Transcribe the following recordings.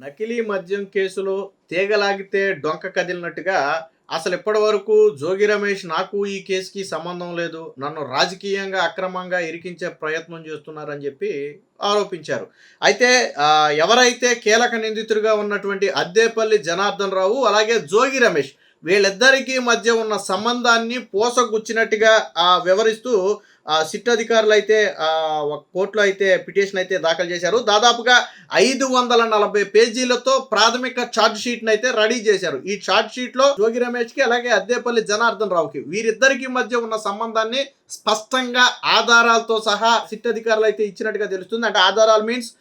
నకిలీ మద్యం కేసులో తీగలాగితే డొంక కదిలినట్టుగా అసలు ఇప్పటి వరకు జోగి రమేష్ నాకు ఈ కేసుకి సంబంధం లేదు, నన్ను రాజకీయంగా అక్రమంగా ఇరికించే ప్రయత్నం చేస్తున్నారని చెప్పి ఆరోపించారు. అయితే ఎవరైతే కీలక నిందితుడిగా ఉన్నటువంటి అద్దేపల్లి జనార్దన్ రావు అలాగే జోగి రమేష్ వీళ్ళిద్దరికీ మధ్య ఉన్న సంబంధాన్ని పోసగుచ్చినట్టుగా వివరిస్తూ సిట్ అధికారులు అయితే కోర్టులో అయితే పిటిషన్ అయితే దాఖలు చేశారు. దాదాపుగా 540 పేజీలతో ప్రాథమిక ఛార్జ్ షీట్ని అయితే రెడీ చేశారు. ఈ ఛార్జ్ షీట్లో జోగి రమేష్కి అలాగే అద్దేపల్లి జనార్దన్ రావుకి వీరిద్దరికి మధ్య ఉన్న సంబంధాన్ని స్పష్టంగా ఆధారాలతో సహా సిట్ అధికారులు అయితే ఇచ్చినట్టుగా తెలుస్తుంది. అంటే ఆధారాలు మీన్స్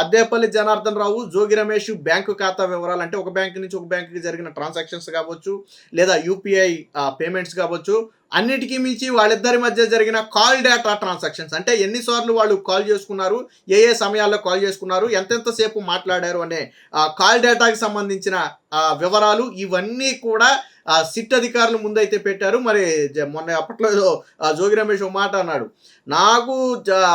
అద్దేపల్లి జనార్దన్ రావు జోగి రమేష్ బ్యాంకు ఖాతా వివరాలు, అంటే ఒక బ్యాంకు నుంచి ఒక బ్యాంకుకి జరిగిన ట్రాన్సాక్షన్స్ కావచ్చు, లేదా యూపీఐ పేమెంట్స్ కావచ్చు, అన్నిటికీ మించి వాళ్ళిద్దరి మధ్య జరిగిన కాల్ డేటా ట్రాన్సాక్షన్స్, అంటే ఎన్నిసార్లు వాళ్ళు కాల్ చేసుకున్నారు, ఏ ఏ సమయాల్లో కాల్ చేసుకున్నారు, ఎంతెంతసేపు మాట్లాడారు అనే కాల్ డేటాకి సంబంధించిన వివరాలు ఇవన్నీ కూడా సిట్ అధికారులు ముందైతే పెట్టారు. మరి మొన్న అప్పట్లో జోగి రమేష్ ఒక మాట అన్నాడు, నాకు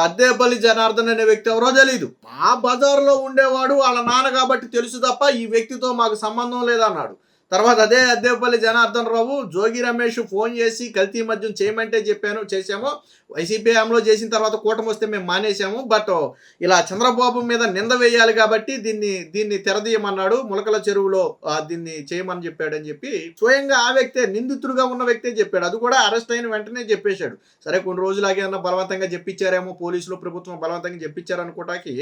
అద్దేపల్లి జనార్దన్ అనే వ్యక్తి ఎవరో తెలీదు, మా బజార్లో ఉండేవాడు వాళ్ళ నాన్న కాబట్టి తెలుసు తప్ప ఈ వ్యక్తితో మాకు సంబంధం లేదన్నాడు. తర్వాత అదే అద్దేపల్లి జనార్దన్ రావు జోగి రమేష్ ఫోన్ చేసి కల్తీ మద్యం చేయమంటే చేసాము, వైసీపీ హయాంలో చేసిన తర్వాత కూటమి వస్తే మేము మానేసాము, బట్ ఇలా చంద్రబాబు మీద నింద వేయాలి కాబట్టి దీన్ని తెరదీయమన్నాడు, ములకల చెరువులో దీన్ని చేయమని చెప్పాడని చెప్పి స్వయంగా ఆ వ్యక్తే, నిందితుడుగా ఉన్న వ్యక్తే చెప్పాడు. అది కూడా అరెస్ట్ అయిన వెంటనే చెప్పేశాడు. సరే కొన్ని రోజులాగే అన్న బలవంతంగా చెప్పించారేమో, పోలీసులు ప్రభుత్వం బలవంతంగా చెప్పించారు అనుకోటానికి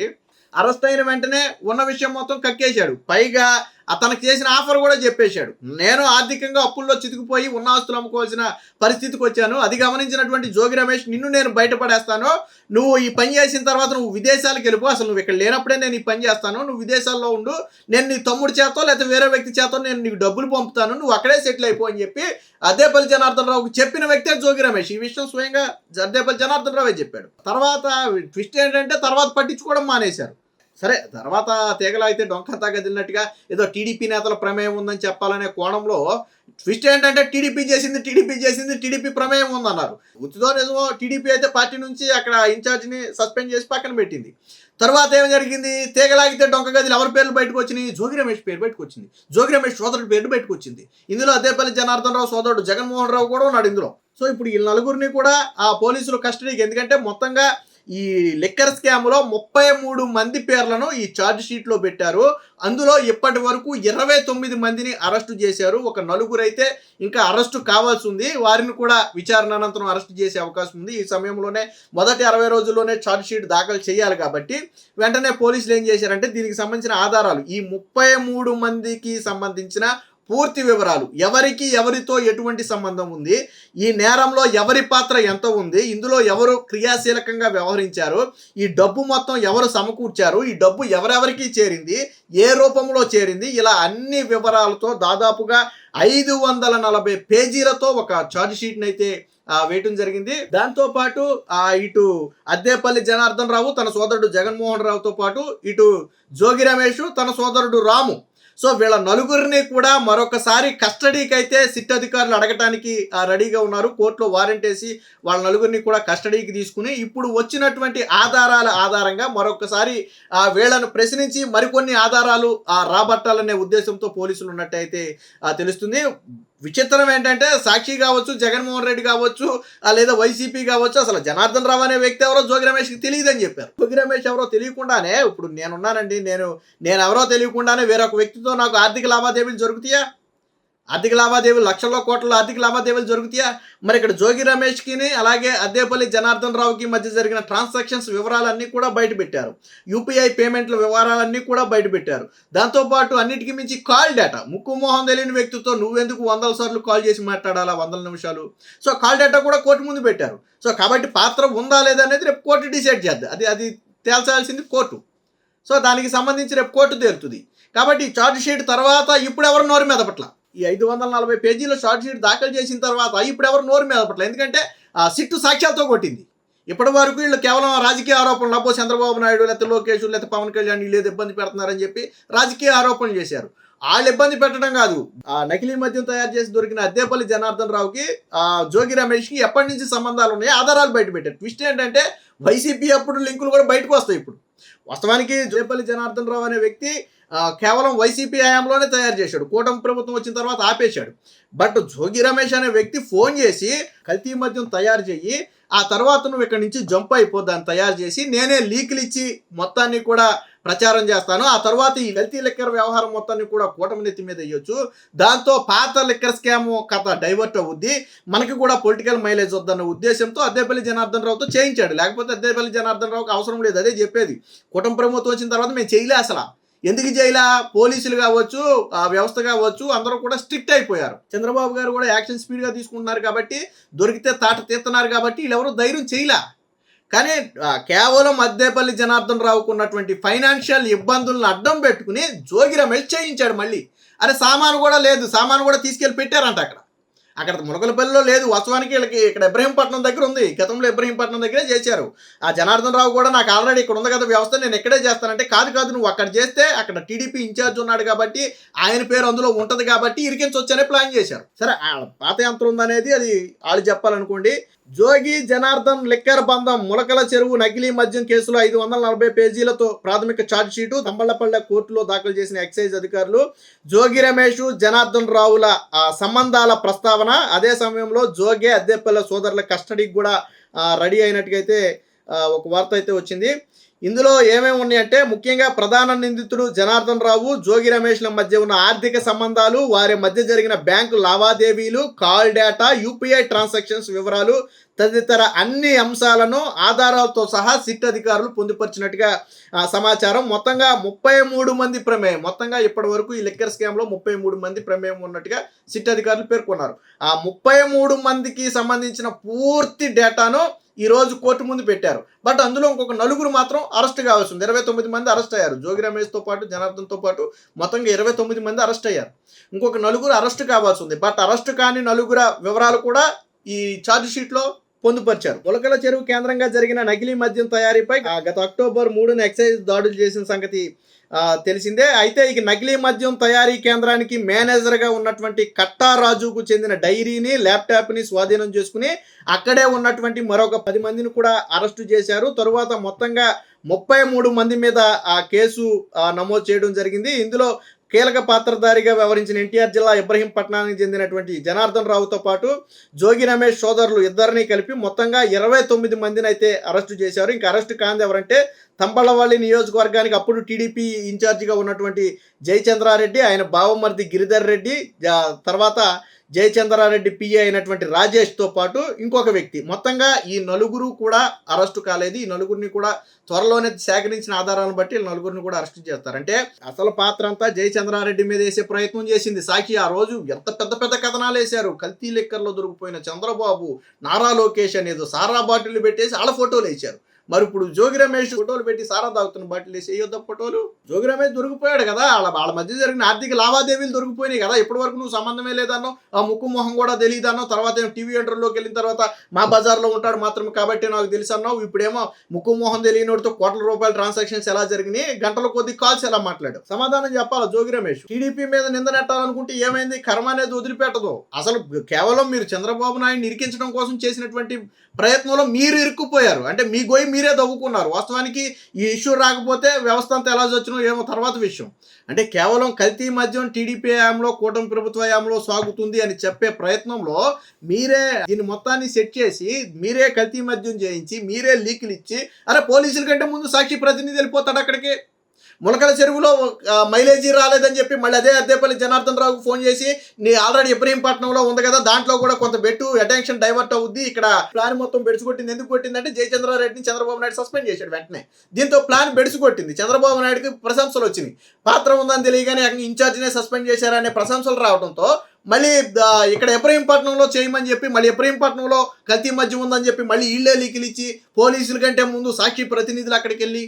అరెస్ట్ అయిన వెంటనే ఉన్న విషయం మొత్తం కక్కేశాడు. పైగా అతనికి చేసిన ఆఫర్ కూడా చెప్పేశాడు, నేను ఆర్థికంగా అప్పుల్లో చితికిపోయి ఉన్న ఆస్తులు అమ్ముకోవాల్సిన పరిస్థితికి వచ్చాను, అది గమనించినటువంటి జోగి రమేష్ నిన్ను నేను బయటపడేస్తాను, నువ్వు ఈ పని చేసిన తర్వాత నువ్వు విదేశాలకు వెళ్ళిపో, అసలు నువ్వు ఇక్కడ లేనప్పుడే నేను ఈ పని చేస్తాను, నువ్వు విదేశాల్లో ఉండు, నేను నీ తమ్ముడి చేతో లేకపోతే వేరే వ్యక్తి చేతో నేను నీకు డబ్బులు పంపుతాను, నువ్వు అక్కడే సెటిల్ అయిపో అని చెప్పి అద్దేపల్లి జనార్దన్ రావుకి చెప్పిన వ్యక్తే జోగి రమేష్. ఈ విషయం స్వయంగా అద్దేపల్లి జనార్దన్ రావే చెప్పాడు. తర్వాత ట్విస్ట్ ఏంటంటే తర్వాత పట్టించుకోవడం మానేశారు. సరే తర్వాత తీగలా అయితే డొంకంతా కదిలినట్టుగా ఏదో టీడీపీ నేతల ప్రమేయం ఉందని చెప్పాలనే కోణంలో ట్విస్ట్ ఏంటంటే టీడీపీ చేసింది టీడీపీ ప్రమేయం ఉందన్నారు. ఉచితో నిజమో టీడీపీ అయితే పార్టీ నుంచి అక్కడ ఇన్ఛార్జిని సస్పెండ్ చేసి పక్కన పెట్టింది. తర్వాత ఏం జరిగింది, తీగలాగితే డొంక గదిలు ఎవరి పేర్లు బయటకు వచ్చినాయి, జోగి రమేష్ పేరు బయటకు వచ్చింది, జోగి రమేష్ సోదరుడి పేరు బయటకు వచ్చింది. ఇందులో అద్దేపల్లి జనార్దన్ రావు సోదరుడు జగన్మోహన్ రావు కూడా ఉన్నాడు ఇందులో. సో ఇప్పుడు ఈ నలుగురిని కూడా ఆ పోలీసులు కస్టడీకి, ఎందుకంటే మొత్తంగా ఈ లిక్కర్ స్కామ్లో 33 మంది పేర్లను ఈ ఛార్జ్ షీట్లో పెట్టారు. అందులో ఇప్పటి వరకు 29 మందిని అరెస్టు చేశారు. ఒక నలుగురు అయితే ఇంకా అరెస్టు కావాల్సి ఉంది, వారిని కూడా విచారణ అనంతరం అరెస్టు చేసే అవకాశం ఉంది. ఈ సమయంలోనే మొదటి 60 రోజుల్లోనే ఛార్జ్ షీట్ దాఖలు చేయాలి కాబట్టి వెంటనే పోలీసులు ఏం చేశారంటే దీనికి సంబంధించిన ఆధారాలు, ఈ 33 మందికి సంబంధించిన పూర్తి వివరాలు, ఎవరితో ఎటువంటి సంబంధం ఉంది, ఈ నేరంలో ఎవరి పాత్ర ఎంత ఉంది, ఇందులో ఎవరు క్రియాశీలకంగా వ్యవహరించారు, ఈ డబ్బు మొత్తం ఎవరు సమకూర్చారు, ఈ డబ్బు ఎవరెవరికి చేరింది, ఏ రూపంలో చేరింది, ఇలా అన్ని వివరాలతో దాదాపుగా 540 పేజీలతో ఒక ఛార్జ్ షీట్ని అయితే వేయటం జరిగింది. దాంతోపాటు ఇటు అద్దేపల్లి జనార్దన్ రావు తన సోదరుడు జగన్మోహన్ రావుతో పాటు ఇటు జోగి రమేష్ తన సోదరుడు రాము, సో వీళ్ళ నలుగురిని కూడా మరొకసారి కస్టడీకి అయితే సిట్ అధికారులు అడగటానికి రెడీగా ఉన్నారు. కోర్టులో వారెంట్ వేసి వాళ్ళ నలుగురిని కూడా కస్టడీకి తీసుకుని ఇప్పుడు వచ్చినటువంటి ఆధారాల ఆధారంగా మరొకసారి వీళ్ళను ప్రశ్నించి మరికొన్ని ఆధారాలు రాబట్టాలనే ఉద్దేశంతో పోలీసులు ఉన్నట్టయితే తెలుస్తుంది. విచిత్రం ఏంటంటే సాక్షి కావచ్చు, జగన్మోహన్ రెడ్డి కావచ్చు, లేదా వైసీపీ కావచ్చు, అసలు జనార్దన్ రావు అనే వ్యక్తి ఎవరో జోగి రమేష్కి తెలియదని చెప్పారు. జోగి రమేష్ ఎవరో తెలియకుండానే, ఇప్పుడు నేనున్నానండి, నేను ఎవరో తెలియకుండానే వేరొక వ్యక్తితో నాకు ఆర్థిక లావాదేవీలు జరుగుతాయా, ఆర్థిక లావాదేవీలు లక్షల్లో కోట్ల ఆర్థిక లావాదేవీలు జరుగుతాయా? మరి ఇక్కడ జోగి రమేష్కి అలాగే అద్దేపల్లి జనార్దన్ రావుకి మధ్య జరిగిన ట్రాన్సాక్షన్స్ వివరాలన్నీ కూడా బయట పెట్టారు. యూపీఐ పేమెంట్ల వివరాలన్నీ కూడా బయట పెట్టారు. దాంతోపాటు అన్నిటికీ మించి కాల్ డేటా, ముక్కు మొహం తెలియని వ్యక్తితో నువ్వెందుకు 100 సార్లు కాల్ చేసి మాట్లాడాలా 100 నిమిషాలు, సో కాల్ డేటా కూడా కోర్టు ముందు పెట్టారు. సో కాబట్టి పాత్ర ఉందా లేదా అనేది రేపు కోర్టు డిసైడ్ చేద్ది, అది తేల్చాల్సింది కోర్టు. సో దానికి సంబంధించి రేపు కోర్టు తేలుతుంది. కాబట్టి ఛార్జ్ షీట్ తర్వాత ఇప్పుడు ఎవరు నోరు మీద పట్ల, ఈ 540 పేజీల ఛార్జ్ షీట్ దాఖలు చేసిన తర్వాత ఇప్పుడు ఎవరు నోరు మీద పట్ల, ఎందుకంటే సిట్టు సాక్ష్యాలతో కొట్టింది. ఇప్పటి వరకు వీళ్ళు కేవలం రాజకీయ ఆరోపణలు, అబ్బో చంద్రబాబు నాయుడు లేకపోతే లోకేష్ లేకపోతే పవన్ కళ్యాణ్ వీళ్ళు ఇబ్బంది పెడుతున్నారని చెప్పి రాజకీయ ఆరోపణలు చేశారు. వాళ్ళు ఇబ్బంది పెట్టడం కాదు, నకిలీ మద్యం తయారు చేసి దొరికిన అద్దేపల్లి జనార్దన్ రావుకి జోగి రమేష్కి ఎప్పటి నుంచి సంబంధాలు ఉన్నాయి ఆధారాలు బయట పెట్టారు. ట్విస్ట్ ఏంటంటే వైసీపీ అప్పుడు లింకులు కూడా బయటకు వస్తాయి. ఇప్పుడు వాస్తవానికి జోగిపల్లి జనార్దన్ రావు అనే వ్యక్తి కేవలం వైసీపీ హయాంలోనే తయారు చేశాడు. కూటమి ప్రభుత్వం వచ్చిన తర్వాత ఆపేశాడు. బట్ జోగి రమేష్ అనే వ్యక్తి ఫోన్ చేసి కల్తీ మద్యం తయారు చెయ్యి, ఆ తర్వాత నువ్వు ఇక్కడి నుంచి జంప్ అయిపోద్దాన్ని తయారు చేసి నేనే లీకులు ఇచ్చి మొత్తాన్ని కూడా ప్రచారం చేస్తాను. ఆ తర్వాత ఈ కల్తీ లిక్కర్ వ్యవహారం మొత్తాన్ని కూడా కూటమి నెత్తి మీద వేయొచ్చు. దాంతో పాత లిక్కర్ స్కామ్ కథ డైవర్ట్ అవుద్ది, మనకి కూడా పొలిటికల్ మైలేజ్ వద్దన్న ఉద్దేశంతో అద్దేపల్లి జనార్దన్ రావుతో చేయించాడు. లేకపోతే అద్దేపల్లి జనార్దన్ రావుకి అవసరం లేదు. అదే చెప్పేది, కూటమి ప్రభుత్వం వచ్చిన తర్వాత మేము చేయలే. అసలు ఎందుకు చేయలా? పోలీసులు కావచ్చు, ఆ వ్యవస్థ కావచ్చు, అందరూ కూడా స్ట్రిక్ట్ అయిపోయారు. చంద్రబాబు గారు కూడా యాక్షన్ స్పీడ్గా తీసుకుంటున్నారు కాబట్టి, దొరికితే తాట తీస్తున్నారు కాబట్టి వీళ్ళెవరూ ధైర్యం చేయలా. కానీ కేవలం అద్దేపల్లి జనార్దన్ రావుకు ఉన్నటువంటి ఫైనాన్షియల్ ఇబ్బందులను అడ్డం పెట్టుకుని జోగి రమేష్ చేయించాడు. మళ్ళీ అరే సామాను కూడా లేదు, సామాను కూడా తీసుకెళ్ళి పెట్టారంట. అక్కడ మునకలపల్లిలో లేదు, వాస్తవానికి వీళ్ళకి ఇక్కడ ఇబ్రహీంపట్నం దగ్గర ఉంది. గతంలో ఇబ్రహీంపట్నం దగ్గరే చేశారు. ఆ జనార్దన్ రావు కూడా నాకు ఆల్రెడీ ఇక్కడ ఉంది కదా వ్యవస్థ, నేను ఇక్కడే చేస్తానంటే, కాదు నువ్వు అక్కడ చేస్తే అక్కడ టీడీపీ ఇన్ఛార్జ్ ఉన్నాడు కాబట్టి ఆయన పేరు అందులో ఉంటుంది కాబట్టి ఇరికించొచ్చనే ప్లాన్ చేశారు. సరే, పాత యంత్రం ఉందనేది అది వాళ్ళు చెప్పాలనుకోండి. జోగి జనార్దన్ లిక్కర్ బంధం, ములకల చెరువు నకిలీ మద్యం కేసులో 540 పేజీలతో ప్రాథమిక ఛార్జ్ షీటు తంబళ్లపల్లె కోర్టులో దాఖలు చేసిన ఎక్సైజ్ అధికారులు జోగి రమేష్ జనార్దన్ రావుల సంబంధాల ప్రస్తావన. అదే సమయంలో జోగే అద్దేపల్లి సోదరుల కస్టడీకి కూడా రెడీ అయినట్టుగైతే ఒక వార్త అయితే వచ్చింది. ఇందులో ఏమేమి ఉన్నాయంటే, ముఖ్యంగా ప్రధాన నిందితుడు జనార్దన్ రావు, జోగి రమేష్ల మధ్య ఉన్న ఆర్థిక సంబంధాలు, వారి మధ్య జరిగిన బ్యాంకు లావాదేవీలు, కాల్ డేటా, యూపీఐ ట్రాన్సాక్షన్స్ వివరాలు తదితర అన్ని అంశాలను ఆధారాలతో సహా సిట్ అధికారులు పొందుపరిచినట్టుగా సమాచారం. మొత్తంగా 33 మంది ప్రమేయం. మొత్తంగా ఇప్పటి వరకు ఈ లిక్కర్ స్కామ్లో 33 మంది ప్రమేయం ఉన్నట్టుగా సిట్ అధికారులు పేర్కొన్నారు. ఆ 33 మందికి సంబంధించిన పూర్తి డేటాను ఈరోజు కోర్టు ముందు పెట్టారు. బట్ అందులో ఇంకొక 4 మాత్రం అరెస్ట్ కావాల్సి ఉంది. 29 మంది అరెస్ట్ అయ్యారు. జోగి రమేష్తో పాటు జనార్దన్తో పాటు మొత్తంగా 29 మంది అరెస్ట్ అయ్యారు. ఇంకొక 4 అరెస్ట్ కావాల్సి ఉంది. బట్ అరెస్ట్ కాని 4 వివరాలు కూడా ఈ ఛార్జ్ షీట్లో పొందుపరిచారు. ములకల చెరువు కేంద్రంగా జరిగిన నకిలీ మద్యం తయారీపై గత అక్టోబర్ 3న ఎక్సైజ్ దాడులు చేసిన సంగతి తెలిసిందే. అయితే ఇక నకిలీ మద్యం తయారీ కేంద్రానికి మేనేజర్గా ఉన్నటువంటి కట్టారాజుకు చెందిన డైరీని, ల్యాప్టాప్ని స్వాధీనం చేసుకుని అక్కడే ఉన్నటువంటి మరొక 10 మందిని కూడా అరెస్టు చేశారు. తరువాత మొత్తంగా 33 మంది మీద ఆ కేసు నమోదు చేయడం జరిగింది. ఇందులో కీలక పాత్రధారిగా వ్యవహరించిన ఎన్టీఆర్ జిల్లా ఇబ్రహీంపట్నానికి చెందినటువంటి జనార్దన్ రావుతో పాటు జోగి రమేష్ సోదరులు ఇద్దరిని కలిపి మొత్తంగా 29 మందిని అయితే అరెస్టు చేశారు. ఇంకా అరెస్టు కాంది ఎవరంటే, తంబళ్లపల్లి నియోజకవర్గానికి అప్పుడు టీడీపీ ఇన్ఛార్జిగా ఉన్నటువంటి జయచంద్రారెడ్డి, ఆయన బావమర్ది గిరిధర్ రెడ్డి, తర్వాత జయచంద్రారెడ్డి పిఏ అయినటువంటి రాజేష్తో పాటు ఇంకొక వ్యక్తి. మొత్తంగా ఈ 4 కూడా అరెస్టు కాలేదు. ఈ 4 కూడా త్వరలోనే సేకరించిన ఆధారాలను బట్టి 4 కూడా అరెస్టు చేస్తారు. అంటే అసలు పాత్ర అంతా జయచంద్రారెడ్డి మీద వేసే ప్రయత్నం చేసింది సాక్షి. ఆ రోజు ఎంత పెద్ద కథనాలు వేశారు. కల్తీ లిక్కర్లో దొరికిపోయిన చంద్రబాబు, నారా లోకేష్ అనేదో సారా బాటిల్ పెట్టేసి వాళ్ళ ఫోటోలు వేశారు. మరి ఇప్పుడు జోగి రమేష్ ఫోటోలు పెట్టి సారా తాగుతున్న బాటిల్ వేసి వేయొద్ద ఫోటోలు. జోగి రమేష్ దొరికిపోయాడు కదా, వాళ్ళ మధ్య జరిగిన ఆర్థిక లావాదేవీలు దొరికిపోయినాయి కదా. ఇప్పటి వరకు నువ్వు సంబంధమే లేదన్నావు, ఆ ముక్కు మొహం కూడా తెలియదన్నావు. తర్వాత టీవీ ఇంటర్వ్యూలోకి వెళ్ళిన తర్వాత మా బజార్లో ఉంటాడు మాత్రమే కాబట్టి నాకు తెలుసు అన్నావు. ఇప్పుడేమో ముక్కు మొహం తెలియనోడితో కోట్ల రూపాయల ట్రాన్సాక్షన్స్ ఎలా జరిగినాయి, గంటల కొద్ది కాల్స్ ఎలా మాట్లాడావు, సమాధానం చెప్పాలి జోగి రమేష్. టీడీపీ మీద నింద నెట్టాలనుకుంటే ఏమైంది, కర్మ అనేది వదిలిపెట్టదు. అసలు కేవలం మీరు చంద్రబాబు నాయుడిని ఇరికించడం కోసం చేసినటువంటి ప్రయత్నంలో మీరు ఇరుక్కుపోయారు. అంటే మీ గోయి మీరే దవ్వుకున్నారు. వాస్తవానికి ఈ ఇష్యూ రాకపోతే వ్యవస్థ అంతా ఎలా వచ్చినో ఏమో తర్వాత విషయం. అంటే కేవలం కల్తీ మద్యం టీడీపీ హయాంలో, కూటమి ప్రభుత్వ హయాంలో సాగుతుంది అని చెప్పే ప్రయత్నంలో మీరే దీన్ని మొత్తాన్ని సెట్ చేసి, మీరే కల్తీ మద్యం చేయించి, మీరే లీకులు ఇచ్చి, అరే పోలీసుల కంటే ముందు సాక్షి ప్రతినిధి వెళ్ళిపోతాడు అక్కడికి. ములకల చెరువులో మైలేజీ రాలేదని చెప్పి మళ్ళీ అదే అద్దేపల్లి జనార్దన్ రావుకు ఫోన్ చేసి, నీ ఆల్రెడీ ఇబ్రహీంపట్నంలో ఉంది కదా, దాంట్లో కూడా కొంత బెట్టు, అటెన్షన్ డైవర్ట్ అవుద్ది, ఇక్కడ ప్లాన్ మొత్తం బెడిసి కొట్టింది. ఎందుకు కొట్టిందంటే జయచంద్రారెడ్డిని చంద్రబాబు నాయుడు సస్పెండ్ చేశాడు వెంటనే. దీంతో ప్లాన్ బెడిసి కొట్టింది. చంద్రబాబు నాయుడుకి ప్రశంసలు వచ్చినాయి. పాత్ర ఉందని తెలియగానే ఇన్ఛార్జినే సస్పెండ్ చేశారనే ప్రశంసలు రావడంతో మళ్ళీ ఇక్కడ ఇబ్రహీంపట్నంలో చేయమని చెప్పి, మళ్ళీ ఇబ్రహీంపట్నంలో కల్తీ మద్యం ఉందని చెప్పి మళ్ళీ ఇళ్లే లీకులు ఇచ్చి, పోలీసుల కంటే ముందు సాక్షి ప్రతినిధులు అక్కడికి వెళ్ళి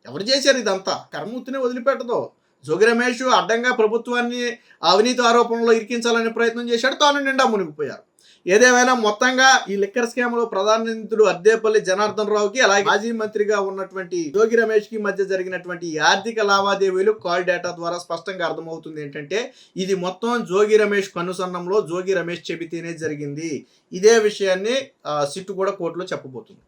ఎవరు చేశారు ఇదంతా? కర్మూర్తినే వదిలిపెట్టదు. జోగి రమేష్ అడ్డంగా ప్రభుత్వాన్ని అవినీతి ఆరోపణలో ఇరికించాలనే ప్రయత్నం చేశాడు, తాను నిండా మునిగిపోయారు. ఏదేమైనా మొత్తంగా ఈ లిక్కర్ స్కామ్ లో ప్రధాన నిందితుడు అద్దేపల్లి జనార్దన్ రావుకి, అలాగే మాజీ మంత్రిగా ఉన్నటువంటి జోగి రమేష్ కి మధ్య జరిగినటువంటి ఈ ఆర్థిక లావాదేవీలు కాల్ డేటా ద్వారా స్పష్టంగా అర్థమవుతుంది ఏంటంటే, ఇది మొత్తం జోగి రమేష్ కనుసన్నంలో జోగి రమేష్ చెబితేనే జరిగింది. ఇదే విషయాన్ని సిట్టు కూడా కోర్టులో చెప్పబోతుంది.